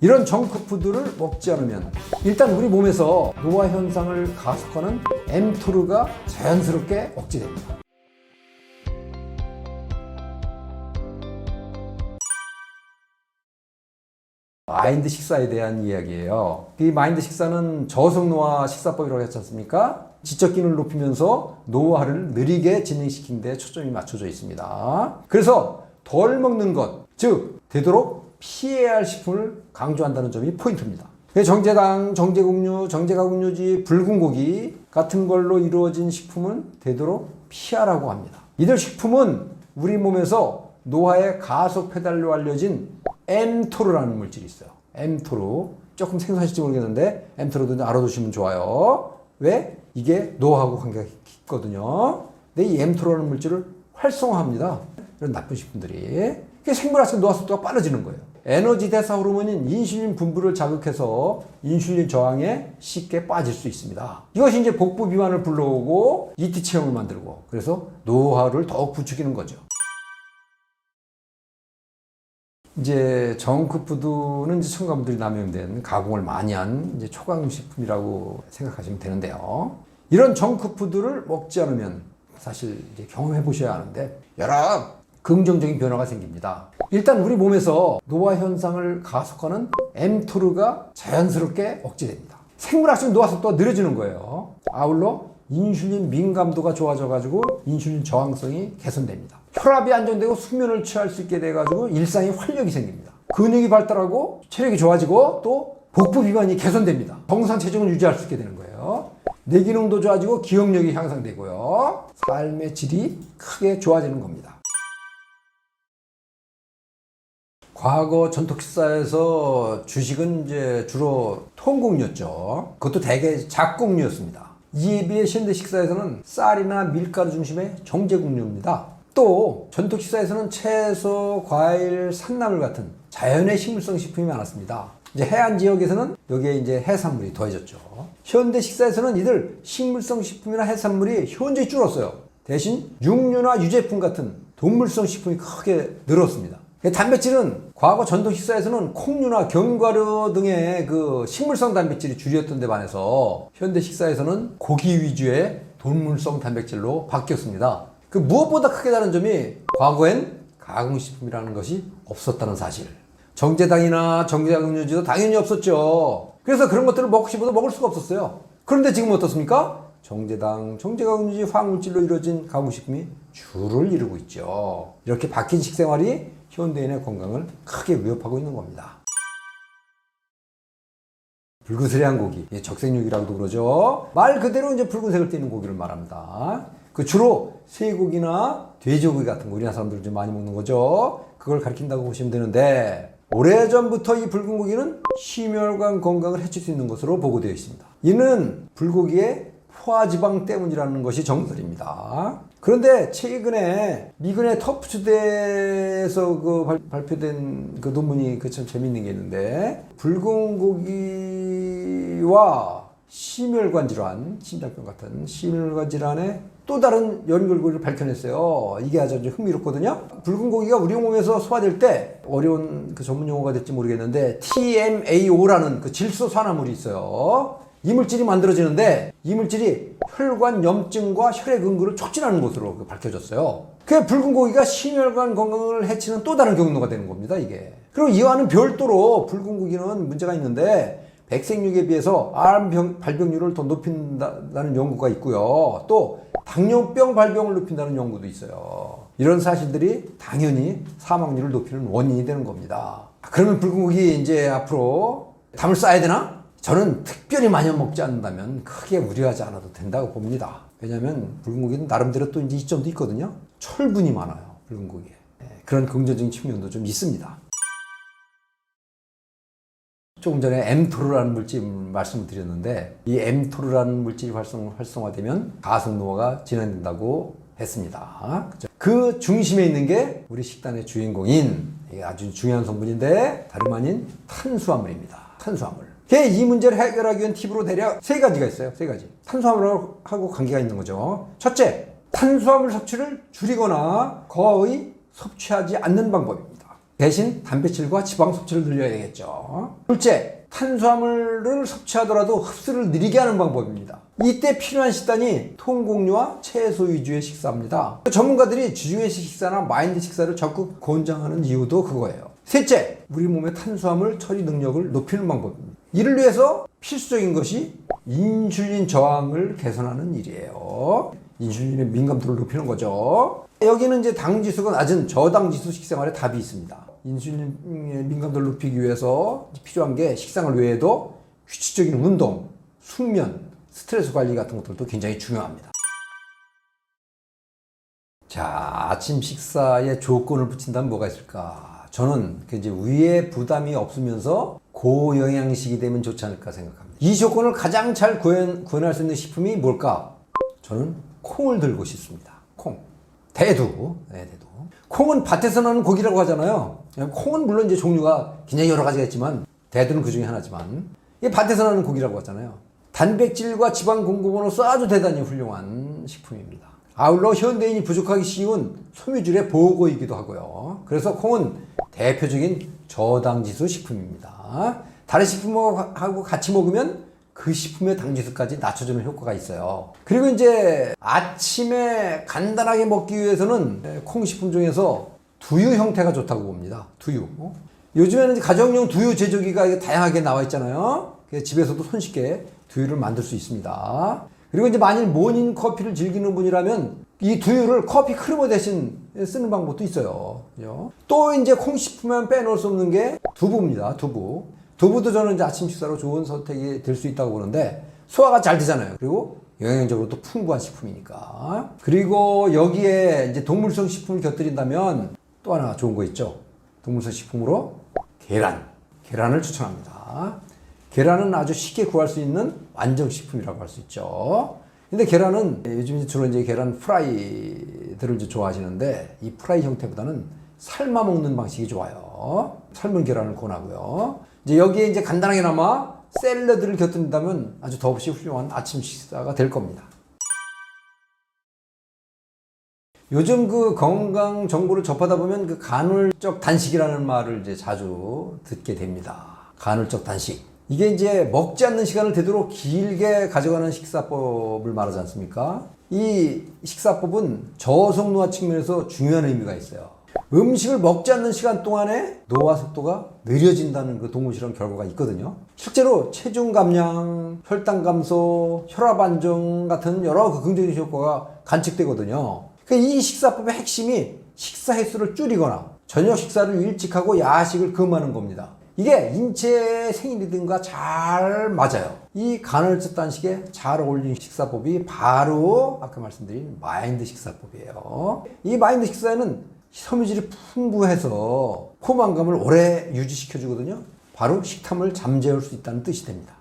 이런 정크푸드를 먹지 않으면 일단 우리 몸에서 노화 현상을 가속하는 mTOR가 자연스럽게 억제됩니다. 마인드 식사에 대한 이야기예요. 이 마인드 식사는 저속노화 식사법이라고 했지 않습니까? 지적 기능을 높이면서 노화를 느리게 진행시키는 데 초점이 맞춰져 있습니다. 그래서 덜 먹는 것, 즉 되도록 피해야 할 식품을 강조한다는 점이 포인트입니다. 정제당, 정제곡류, 정제가공유지, 붉은 고기 같은 걸로 이루어진 식품은 되도록 피하라고 합니다. 이들 식품은 우리 몸에서 노화의 가속 페달로 알려진 mTOR라는 물질이 있어요. mTOR. 조금 생소하실지 모르겠는데 mTOR도 알아두시면 좋아요. 왜? 이게 노화하고 관계가 있거든요. 근데 이 mTOR라는 물질을 활성화합니다. 이런 나쁜 식품들이. 생물학적 노화 속도가 빠르지는 거예요. 에너지 대사 호르몬인 인슐린 분비를 자극해서 인슐린 저항에 쉽게 빠질 수 있습니다. 이것이 이제 복부 비만을 불러오고 ET 체형을 만들고 그래서 노화를 더욱 부추기는 거죠. 이제 정크푸드는 이제 첨가물들이 남용된 가공을 많이 한 이제 초강식품이라고 생각하시면 되는데요. 이런 정크푸드를 먹지 않으면 사실 이제 경험해 보셔야 하는데 여러 긍정적인 변화가 생깁니다. 일단 우리 몸에서 노화 현상을 가속하는 mTOR가 자연스럽게 억제됩니다. 생물학적 노화 속도가 느려지는 거예요. 아울러 인슐린 민감도가 좋아져가지고 인슐린 저항성이 개선됩니다. 혈압이 안정되고 수면을 취할 수 있게 돼가지고 일상에 활력이 생깁니다. 근육이 발달하고 체력이 좋아지고 또 복부 비만이 개선됩니다. 정상 체중을 유지할 수 있게 되는 거예요. 뇌기능도 좋아지고 기억력이 향상되고요. 삶의 질이 크게 좋아지는 겁니다. 과거 전통식사에서 주식은 이제 주로 통곡류였죠. 그것도 대개 작곡류였습니다. 이에 비해 현대 식사에서는 쌀이나 밀가루 중심의 정제곡류입니다. 또 전통 식사에서는 채소, 과일, 산나물 같은 자연의 식물성 식품이 많았습니다. 이제 해안 지역에서는 여기에 이제 해산물이 더해졌죠. 현대 식사에서는 이들 식물성 식품이나 해산물이 현저히 줄었어요. 대신 육류나 유제품 같은 동물성 식품이 크게 늘었습니다. 단백질은 과거 전통 식사에서는 콩류나 견과류 등의 그 식물성 단백질이 주류였던 데 반해서 현대 식사에서는 고기 위주의 동물성 단백질로 바뀌었습니다. 그 무엇보다 크게 다른 점이 과거엔 가공식품이라는 것이 없었다는 사실. 정제당이나 정제가공유지도 당연히 없었죠. 그래서 그런 것들을 먹고 싶어도 먹을 수가 없었어요. 그런데 지금 어떻습니까? 정제당, 정제가공유지, 화학물질로 이루어진 가공식품이 주를 이루고 있죠. 이렇게 바뀐 식생활이 현대인의 건강을 크게 위협하고 있는 겁니다. 붉은색한 고기, 적색육이라고도 그러죠. 말 그대로 이제 붉은색을 띠는 고기를 말합니다. 그 주로 쇠고기나 돼지고기 같은 거 우리나라 사람들 좀 많이 먹는 거죠. 그걸 가리킨다고 보시면 되는데 오래전부터 이 붉은 고기는 심혈관 건강을 해칠 수 있는 것으로 보고되어 있습니다. 이는 불고기의 포화지방 때문이라는 것이 정설입니다. 그런데 최근에 미군의 터프추대에서 발표된 그 논문이 참 재밌는 게 있는데 붉은 고기와 심혈관 질환, 심장병 같은 심혈관 질환의 또 다른 연결고리를 밝혀냈어요. 이게 아주 흥미롭거든요. 붉은 고기가 우리 몸에서 소화될 때 어려운 그 전문 용어가 될지 모르겠는데 TMAO라는 그 질소산화물이 있어요. 이 물질이 만들어지는데 이 물질이 혈관 염증과 혈액 응고를 촉진하는 것으로 밝혀졌어요. 그 붉은 고기가 심혈관 건강을 해치는 또 다른 경로가 되는 겁니다, 이게. 그리고 이와는 별도로 붉은 고기는 문제가 있는데 백색육에 비해서 암 발병률을 더 높인다는 연구가 있고요. 또 당뇨병 발병을 높인다는 연구도 있어요. 이런 사실들이 당연히 사망률을 높이는 원인이 되는 겁니다. 그러면 붉은 고기 이제 앞으로 담을 쌓아야 되나? 저는 특별히 많이 먹지 않는다면 크게 우려하지 않아도 된다고 봅니다. 왜냐하면 붉은 고기는 나름대로 또 이제 이점도 있거든요. 철분이 많아요, 붉은 고기에. 그런 긍정적인 측면도 좀 있습니다. 조금 전에 mTOR라는 물질 말씀을 드렸는데 이 mTOR라는 물질이 활성화되면 가속노화가 진행된다고 했습니다. 그 중심에 있는 게 우리 식단의 주인공인 아주 중요한 성분인데 다름 아닌 탄수화물입니다. 탄수화물. 이 문제를 해결하기 위한 팁으로 대략 세 가지가 있어요. 세 가지. 탄수화물하고 관계가 있는 거죠. 첫째, 탄수화물 섭취를 줄이거나 거의 섭취하지 않는 방법입니다. 대신 단백질과 지방 섭취를 늘려야 되겠죠. 둘째, 탄수화물을 섭취하더라도 흡수를 느리게 하는 방법입니다. 이때 필요한 식단이 통곡류와 채소 위주의 식사입니다. 전문가들이 주중회식 식사나 마인드 식사를 적극 권장하는 이유도 그거예요. 셋째, 우리 몸의 탄수화물 처리 능력을 높이는 방법입니다. 이를 위해서 필수적인 것이 인슐린 저항을 개선하는 일이에요. 인슐린의 민감도를 높이는 거죠. 여기는 이제 당 지수가 낮은 저당 지수 식생활에 답이 있습니다. 인슐린의 민감도를 높이기 위해서 필요한 게 식생활 외에도 규칙적인 운동, 숙면, 스트레스 관리 같은 것들도 굉장히 중요합니다. 자, 아침 식사에 조건을 붙인다면 뭐가 있을까? 저는 이제 위에 부담이 없으면서 고영양식이 되면 좋지 않을까 생각합니다. 이 조건을 가장 잘 구현할 수 있는 식품이 뭘까? 저는 콩을 들고 싶습니다. 콩. 대두. 네, 대두. 콩은 밭에서 나는 고기라고 하잖아요. 콩은 물론 이제 종류가 굉장히 여러 가지가 있지만 대두는 그 중에 하나지만 이게 밭에서 나는 고기라고 하잖아요. 단백질과 지방 공급원으로서 아주 대단히 훌륭한 식품입니다. 아울러 현대인이 부족하기 쉬운 섬유질의 보고이기도 하고요. 그래서 콩은 대표적인 저당지수 식품입니다. 다른 식품하고 같이 먹으면 그 식품의 당지수까지 낮춰주는 효과가 있어요. 그리고 이제 아침에 간단하게 먹기 위해서는 콩식품 중에서 두유 형태가 좋다고 봅니다. 두유. 요즘에는 가정용 두유 제조기가 다양하게 나와 있잖아요. 집에서도 손쉽게 두유를 만들 수 있습니다. 그리고 이제 만일 모닝 커피를 즐기는 분이라면 이 두유를 커피 크리머 대신 쓰는 방법도 있어요. 그죠? 또 이제 콩식품에 빼놓을 수 없는 게 두부입니다. 두부. 두부도 저는 이제 아침 식사로 좋은 선택이 될 수 있다고 보는데 소화가 잘 되잖아요. 그리고 영양적으로도 풍부한 식품이니까. 그리고 여기에 이제 동물성 식품을 곁들인다면 또 하나 좋은 거 있죠. 동물성 식품으로 계란. 계란을 추천합니다. 계란은 아주 쉽게 구할 수 있는 완전식품이라고 할 수 있죠. 근데 계란은 요즘 주로 이제 계란 프라이들을 이제 좋아하시는데 이 프라이 형태보다는 삶아 먹는 방식이 좋아요. 삶은 계란을 권하고요. 이제 여기에 이제 간단하게나마 샐러드를 곁들인다면 아주 더없이 훌륭한 아침 식사가 될 겁니다. 요즘 그 건강 정보를 접하다 보면 그 간헐적 단식이라는 말을 이제 자주 듣게 됩니다. 간헐적 단식. 이게 이제 먹지 않는 시간을 되도록 길게 가져가는 식사법을 말하지 않습니까? 이 식사법은 저속노화 측면에서 중요한 의미가 있어요. 음식을 먹지 않는 시간 동안에 노화 속도가 느려진다는 그 동물실험 결과가 있거든요. 실제로 체중 감량, 혈당 감소, 혈압 안정 같은 여러 그 긍정적 효과가 관측되거든요. 그러니까 이 식사법의 핵심이 식사 횟수를 줄이거나 저녁 식사를 일찍 하고 야식을 금하는 겁니다. 이게 인체 생리 리듬과 잘 맞아요. 이 간헐적 단식에 잘 어울리는 식사법이 바로 아까 말씀드린 마인드 식사법이에요. 이 마인드 식사에는 섬유질이 풍부해서 포만감을 오래 유지시켜 주거든요. 바로 식탐을 잠재울 수 있다는 뜻이 됩니다.